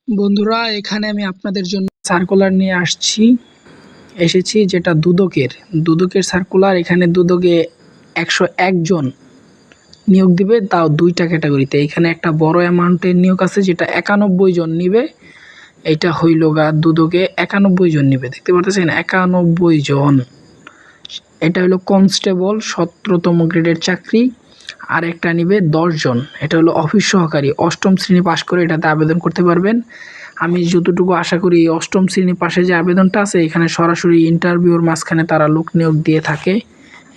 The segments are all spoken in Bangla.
বন্ধুরা, এখানে আমি আপনাদের জন্য সার্কুলার নিয়ে এসেছি যেটা দুদকের সার্কুলার। এখানে দুদকে 101 জন নিয়োগ দিবে, তাও 2টা ক্যাটাগরিতে। এখানে একটা বড় অ্যামাউন্টের নিয়োগ আছে যেটা 91 জন নিবে। এটা হইল গা দুদকে 91 জন নিবে, দেখতে পাচ্ছেন 91 জন। এটা হলো কনস্টেবল 17তম গ্রেডের চাকরি। আর একটা নিবে 10 জন, এটা হলো অফিস সহকারী। 8ম শ্রেণী পাশ করে এটাতে আবেদন করতে পারবেন। আমি যতটুকু আশা করি 8ম শ্রেণী পাশে যে আবেদনটা আছে, এখানে সরাসরি ইন্টারভিউর মাঝখানে তারা লোক নিয়োগ দিয়ে থাকে।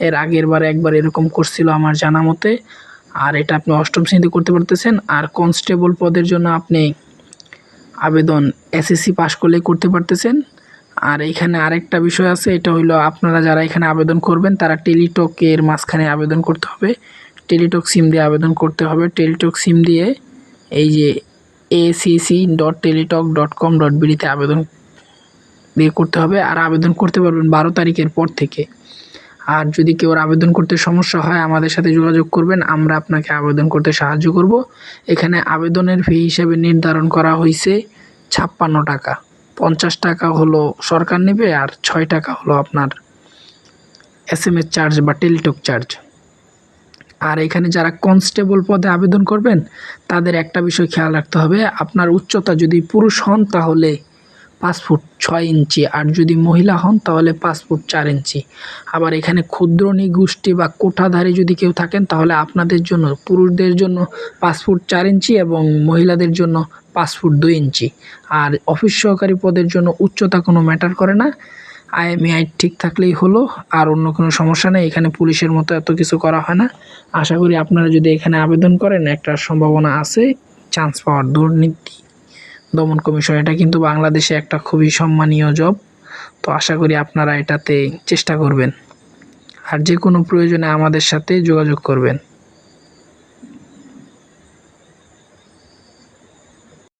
এর আগের বার একবার এরকম করছিল আমার জানা মতে। আর এটা আপনি 8ম শ্রেণীতে করতে পারতেছেন। আর কনস্টেবল পদের জন্য আপনি আবেদন এসএসসি পাশ করলেই করতে পারতেছেন। আর এখানে আরেকটা বিষয় আছে, এটা হইলো আপনারা যারা এখানে আবেদন করবেন তারা টেলিটকের মাঝখানে আবেদন করতে হবে। টেলিটক সিম দিয়ে আবেদন করতে হবে। টেলিটক সিম দিয়ে এই যে acc.teletalk.com.bd-তে আবেদন দিয়ে করতে হবে। আর আবেদন করতে পারবেন 12 তারিখের পর থেকে। আর যদি কেউ আবেদন করতে সমস্যা হয় আমাদের সাথে যোগাযোগ করবেন, আমরা আপনাকে আবেদন করতে সাহায্য করব। এখানে আবেদনের ফি হিসেবে নির্ধারণ করা হয়েছে 56 টাকা। 50 টাকা হলো সরকার নেবে, আর 6 টাকা হলো আপনার SMS চার্জ বা টেলিটক চার্জ। আর এখানে যারা কনস্টেবল পদে আবেদন করবেন তাদের একটা বিষয় খেয়াল রাখতে হবে, আপনার উচ্চতা যদি পুরুষ হন তাহলে 5 ফুট 6 ইঞ্চি, আর যদি মহিলা হন তাহলে 5 ফুট 4 ইঞ্চি। আবার এখানে ক্ষুদ্র নৃগোষ্ঠী বা কোঠাধারী যদি কেউ থাকেন তাহলে আপনাদের জন্য, পুরুষদের জন্য 5 ফুট 4 ইঞ্চি এবং মহিলাদের জন্য 5 ফুট 2 ইঞ্চি। আর অফিস সহকারী পদের জন্য উচ্চতা কোনো ম্যাটার করে না, IMEI ঠিক থাকলেই হলো। আর অন্য কোনো সমস্যা নেই, এখানে পুলিশের মতো এত কিছু করা হয় না। আশা করি আপনারা যদি এখানে আবেদন করেন একটা সম্ভাবনা আছে চান্স পাওয়ার। দুর্নীতি দমন কমিশন, এটা কিন্তু বাংলাদেশে একটা খুবই সম্মানীয় জব। তো আশা করি আপনারা এটাতে চেষ্টা করবেন। আর যে কোনো প্রয়োজনে আমাদের সাথে যোগাযোগ করবেন।